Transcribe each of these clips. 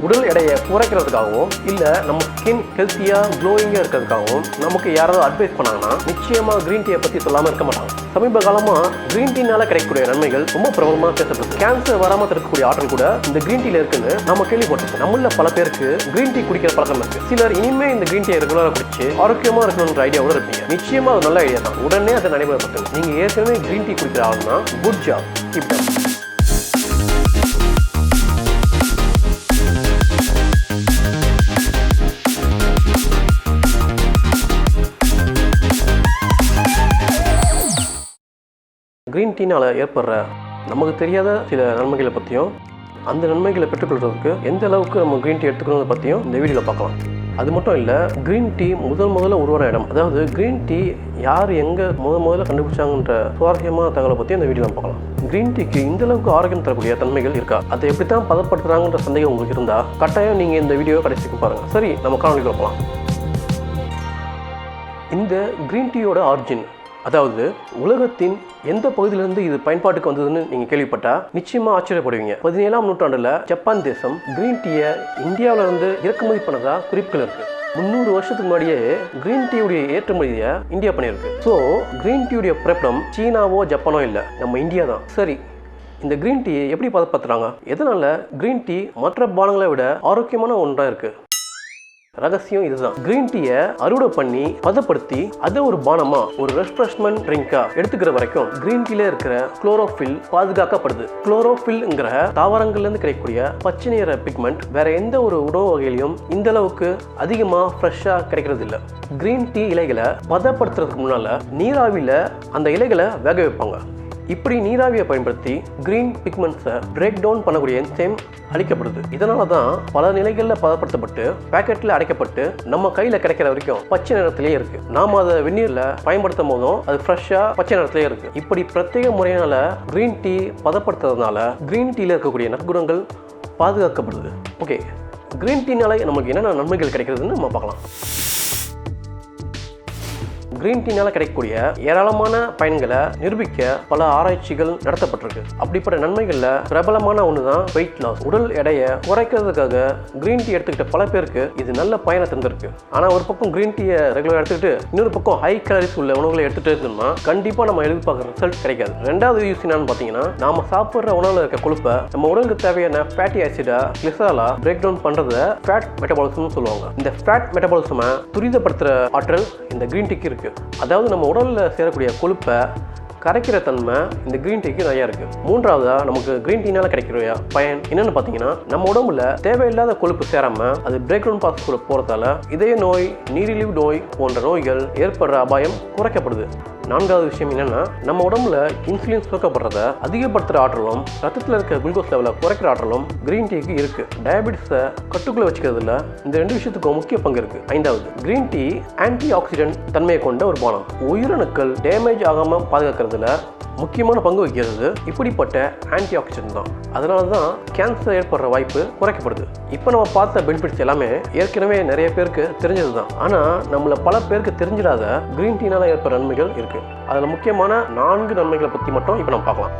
உடல் எடையை குறைக்கிறதுக்காகவும் இல்லை நம்ம ஸ்கின் ஹெல்த்தியாக க்ளோயிங்காக இருக்கிறதுக்காகவும் நமக்கு யாராவது அட்வைஸ் பண்ணாங்கன்னா நிச்சயமாக க்ரீன் டீயை பற்றி சொல்லாமல் இருக்க மாட்டாங்க. சமீப காலமாக க்ரீன் டீனால கிடைக்கக்கூடிய நன்மைகள் ரொம்ப பிரபலமாக பேசப்படுது. கேன்சர் வராமல் தடுக்கக்கூடிய ஆற்றல் கூட இந்த க்ரீன் டீல இருக்குன்னு நம்ம கேள்விப்பட்டிருக்கோம். நம்மள பல பேருக்கு க்ரீன் டீ குடிக்கிற பழக்கம் இருக்கு. சிலர் இனிமே இந்த க்ரீன் டீயை ரெகுலராக குடிச்சு ஆரோக்கியமாக இருக்கணுன்ற ஐடியாவோட இருப்பீங்க. நிச்சயமா அது நல்ல ஐடியா தான். உடனே அதை நடைமுறைப்படுத்துங்க. நீங்க ஏற்கனவே க்ரீன் டீ குடிக்கிற ஆளுன்னா good job. Keep it up. Green டீனால் ஏற்படுற நமக்கு தெரியாத சில நன்மைகளை பற்றியும் அந்த நன்மைகளை பெற்றுக்கொள்கிறதுக்கு எந்த அளவுக்கு நம்ம க்ரீன் டீ எடுத்துக்கணுன்றதை பற்றியும் இந்த வீடியோவில் பார்க்கலாம். அது மட்டும் இல்லை, க்ரீன் டீ முதல்ல உருவான இடம், அதாவது க்ரீன் டீ யார் எங்கே முதல்ல கண்டுபிடிச்சாங்கன்ற சுவாரஸ்யமான தகவலை பற்றி இந்த வீடியோவில் பார்க்கலாம். க்ரீன் டீக்கு இந்த அளவுக்கு ஆரோக்கியம் தரக்கூடிய தன்மைகள் இருக்கா, அதை எப்படி தான் பதப்படுத்துறாங்கன்ற சந்தேகம் உங்களுக்கு இருந்தால் கட்டாயம் நீங்கள் இந்த வீடியோவை கடைசிக்கு பாருங்கள். சரி, நம்ம காணொலிக்குள்ள போகலாம். இந்த க்ரீன் டீயோட ஆரிஜின், அதாவது உலகத்தின் எந்த பகுதியிலிருந்து இது பயன்பாட்டுக்கு வந்ததுன்னு நீங்கள் கேள்விப்பட்டால் நிச்சயமாக ஆச்சரியப்படுவீங்க. 17ஆம் நூற்றாண்டில் ஜப்பான் தேசம் க்ரீன் டீயை இந்தியாவிலிருந்து இறக்குமதி பண்ணதா குறிப்புகள் இருக்குது. 300 வருஷத்துக்கு முன்னாடியே க்ரீன் டீயுடைய ஏற்றுமதியை இந்தியா பண்ணியிருக்கு. ஸோ க்ரீன் டீயுடைய பிறப்பிடம் சீனாவோ ஜப்பானோ இல்லை, நம்ம இந்தியா தான். சரி, இந்த க்ரீன் டீ எப்படி பதப்படுத்துறாங்க, எதனால் க்ரீன் டீ மற்ற பானங்களை விட ஆரோக்கியமான ஒன்றாக இருக்குது? ரகசியம் இதுதான். க்ரீன் டீயை அறுவடை பண்ணி பதப்படுத்தி அதை ஒரு பானமா, ஒரு ரெஃப்ரெஷ்மெண்ட் ட்ரிங்கா எடுத்துக்கிற வரைக்கும் க்ரீன் டீல இருக்கிற குளோரோஃபில் பாதுகாக்கப்படுது. குளோரோஃபில்ங்கிற தாவரங்கள்ல இருந்து கிடைக்கக்கூடிய பச்சை நிற பிக்மெண்ட் வேற எந்த ஒரு உணவு வகையிலையும் இந்த அளவுக்கு அதிகமா ஃப்ரெஷ்ஷா கிடைக்கிறது இல்லை. க்ரீன் டீ இலைகளை பதப்படுத்துறதுக்கு முன்னால நீராவியில அந்த இலைகளை வேக வைப்பாங்க. இப்படி நீராவியை பயன்படுத்தி க்ரீன் பிக்மெண்ட்ஸை பிரேக் டவுன் பண்ணக்கூடிய என்சைம் அளிக்கப்படுது. இதனால தான் பல நிலைகளில் பதப்படுத்தப்பட்டு பேக்கெட்டில் அடைக்கப்பட்டு நம்ம கையில் கிடைக்கிற வரைக்கும் பச்சை நிறத்திலேயே இருக்கு. நாம் அதை வெந்நீரில் பயன்படுத்தும் போதும் அது ஃப்ரெஷ்ஷாக பச்சை நிறத்திலேயே இருக்கு. இப்படி பிரத்யேக முறையினால க்ரீன் டீ பதப்படுத்துறதுனால க்ரீன் டீயில் இருக்கக்கூடிய நற்குணங்கள் பாதுகாக்கப்படுது. ஓகே, க்ரீன் டீனால நமக்கு என்னென்ன நன்மைகள் கிடைக்கிறதுன்னு நம்ம பார்க்கலாம். க்ரீன் டீனால் கிடைக்கக்கூடிய ஏராளமான பயன்களை நிரூபிக்க பல ஆராய்ச்சிகள் நடத்தப்பட்டிருக்கு. அப்படிப்பட்ட நன்மைகளில் பிரபலமான ஒன்று தான் வெயிட் லாஸ். உடல் எடையை குறைக்கிறதுக்காக க்ரீன் டீ எடுத்துக்கிட்ட பல பேருக்கு இது நல்ல பயனை தந்திருக்கு. ஆனால் ஒரு பக்கம் க்ரீன் டீயை ரெகுலராக எடுத்துக்கிட்டு இன்னொரு பக்கம் ஹை கேலரிஸ் உள்ள உணவுகளை எடுத்துகிட்டு இருந்தோம்னா கண்டிப்பாக நம்ம எதிர்பார்க்குற ரிசல்ட் கிடைக்காது. ரெண்டாவது யூஸ் என்னன்னு பார்த்தீங்கன்னா, நாம சாப்பிட்ற உணவில் இருக்க கொழுப்பை நம்ம உடலுக்கு தேவையான ஃபேட்டி ஆசிடா கிளிசராலா பிரேக் டவுன் பண்ணுறத ஃபேட் மெட்டபாலிசம்னு சொல்லுவாங்க. இந்த ஃபேட் மெட்டபாலிசமை துரிதப்படுத்துகிற ஆற்றல் இந்த க்ரீன் டீக்கு இருக்கு. அதாவது நம்ம உடலில் சேரக்கூடிய கொழுப்பை கரைக்கிற தன்மை இந்த க்ரீன் டீக்கு நிறையா இருக்குது. மூன்றாவதாக நமக்கு க்ரீன் டீனால் கிடைக்கிற பயன் என்னென்னு பார்த்தீங்கன்னா, நம்ம உடம்புல தேவையில்லாத கொழுப்பு சேராமல் அது பிரேக் டவுன் ப்ராசஸ்க்குள்ள போகிறதால இதய நோய், நீரிழிவு நோய் போன்ற நோய்கள் ஏற்படுற அபாயம் குறைக்கப்படுது. நான்காவது விஷயம் என்னென்னா, நம்ம உடம்புல இன்சுலின் சுரக்கப்படுறத அதிகப்படுத்துகிற ஆற்றலும் ரத்தத்தில் இருக்க குளுக்கோஸ் லெவலை குறைக்கிற ஆற்றலும் க்ரீன் டீக்கு இருக்குது. டயபெட்டிஸை கட்டுக்குள்ளே வச்சுக்கிறதுல இந்த ரெண்டு விஷயத்துக்கு முக்கிய பங்கு இருக்குது. ஐந்தாவது, க்ரீன் டீ ஆன்டி ஆக்சிடென்ட் தன்மையை கொண்ட ஒரு பானம். உயிரணுக்கள் டேமேஜ் ஆகாமல் பாதுகாக்கிறதுல முக்கியமான பங்கு வகிக்கிறது இப்படிப்பட்ட ஆன்டி ஆக்சிடென்ட் தான். அதனால தான் கேன்சர் ஏற்படுற வாய்ப்பு குறைக்கப்படுது. இப்போ நம்ம பார்த்த பெனிஃபிட்ஸ் எல்லாமே ஏற்கனவே நிறைய பேருக்கு தெரிஞ்சது தான். ஆனால் நம்மள பல பேருக்கு தெரிஞ்சிடாத க்ரீன் டீனால் ஏற்படுற நன்மைகள் இருக்குது. அதில் முக்கியமான 4 நன்மைகளை பற்றி மட்டும் இப்போ நம்ம பார்க்கலாம்.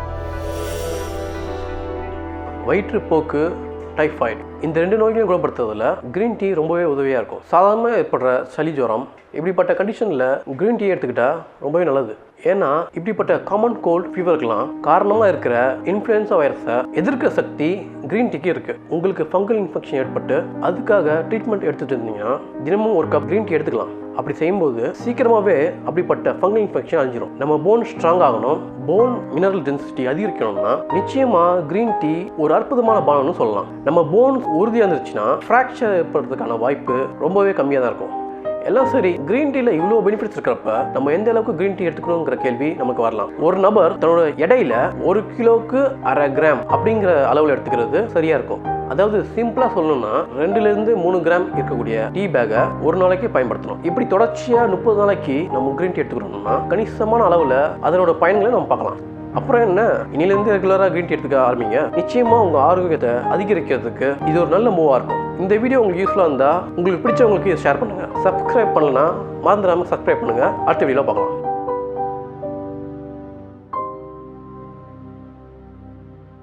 வயிற்றுப்போக்கு, டைஃபாய்டு, இந்த 2 நோய்களையும் குணப்படுத்துறதுல க்ரீன் டீ ரொம்பவே உதவியாக இருக்கும். சாதாரணமாக ஏற்படுற சளி ஜுரம் இப்படிப்பட்ட கண்டிஷனில் க்ரீன் டீ எடுத்துக்கிட்டால் ரொம்பவே நல்லது. ஏன்னா இப்படிப்பட்ட காமன் கோல்ட் ஃபீவருக்கெல்லாம் காரணமாக இருக்கிற இன்ஃப்ளூயன்சா வைரஸை எதிர்க்கிற சக்தி க்ரீன் டீக்கு இருக்குது. உங்களுக்கு ஃபங்கல் இன்ஃபெக்ஷன் ஏற்பட்டு அதுக்காக ட்ரீட்மெண்ட் எடுத்துகிட்டு இருந்தீங்கன்னா தினமும் ஒரு கப் க்ரீன் டீ எடுத்துக்கலாம். அப்படி செய்யும்போது சீக்கிரமாகவே அப்படிப்பட்ட ஃபங்கல் இன்ஃபெக்ஷன் அழிஞ்சிடும். நம்ம போன் ஸ்ட்ராங் ஆகணும், போன் மினரல் டென்சிட்டி அதிகரிக்கணும்னா நிச்சயமாக க்ரீன் டீ ஒரு அற்புதமான பானம்னு சொல்லலாம். நம்ம போன் உறுதியாக இருந்துச்சுன்னா ஃப்ராக்சர் ஏற்படுறதுக்கான வாய்ப்பு ரொம்பவே கம்மியாக தான் இருக்கும். எல்லாம் சரி, க்ரீன் டீல இவ்வளோ பெனிஃபிட்ஸ் இருக்கிறப்ப நம்ம எந்த அளவுக்கு க்ரீன் டீ எடுத்துக்கணுங்கிற கேள்வி நமக்கு வரலாம். ஒரு நபர் தன்னோட எடையில 1 கிலோக்கு 1/2 கிராம் அப்படிங்கிற அளவில் எடுத்துக்கிறது சரியா இருக்கும். அதாவது சிம்பிளா சொல்லணும்னா 2 to 3 கிராம் இருக்கக்கூடிய டீ பேக்கை ஒரு நாளைக்கு பயன்படுத்தணும். இப்படி தொடர்ச்சியா 30 நாளைக்கு நம்ம க்ரீன் டீ எடுத்துக்கணும்னா கணிசமான அளவில் அதனோட பயன்களை நம்ம பார்க்கலாம். அப்புறம் என்ன, இனிலேருந்து ரெகுலராக க்ரீன் டீ எடுத்துக்க ஆரம்பிங்க. நிச்சயமாக உங்கள் ஆரோக்கியத்தை அதிகரிக்கிறதுக்கு இது ஒரு நல்ல மூவாக இருக்கும். இந்த வீடியோ உங்களுக்கு யூஸ்ஃபுல்லாக இருந்தால் உங்களுக்கு பிடிச்சவங்களுக்கு இதை ஷேர் பண்ணுங்கள். சப்ஸ்கிரைப் பண்ணலன்னா மறந்துடாமல் சப்ஸ்கிரைப் பண்ணுங்கள். அடுத்த வீடியோவில் பார்க்கலாம்.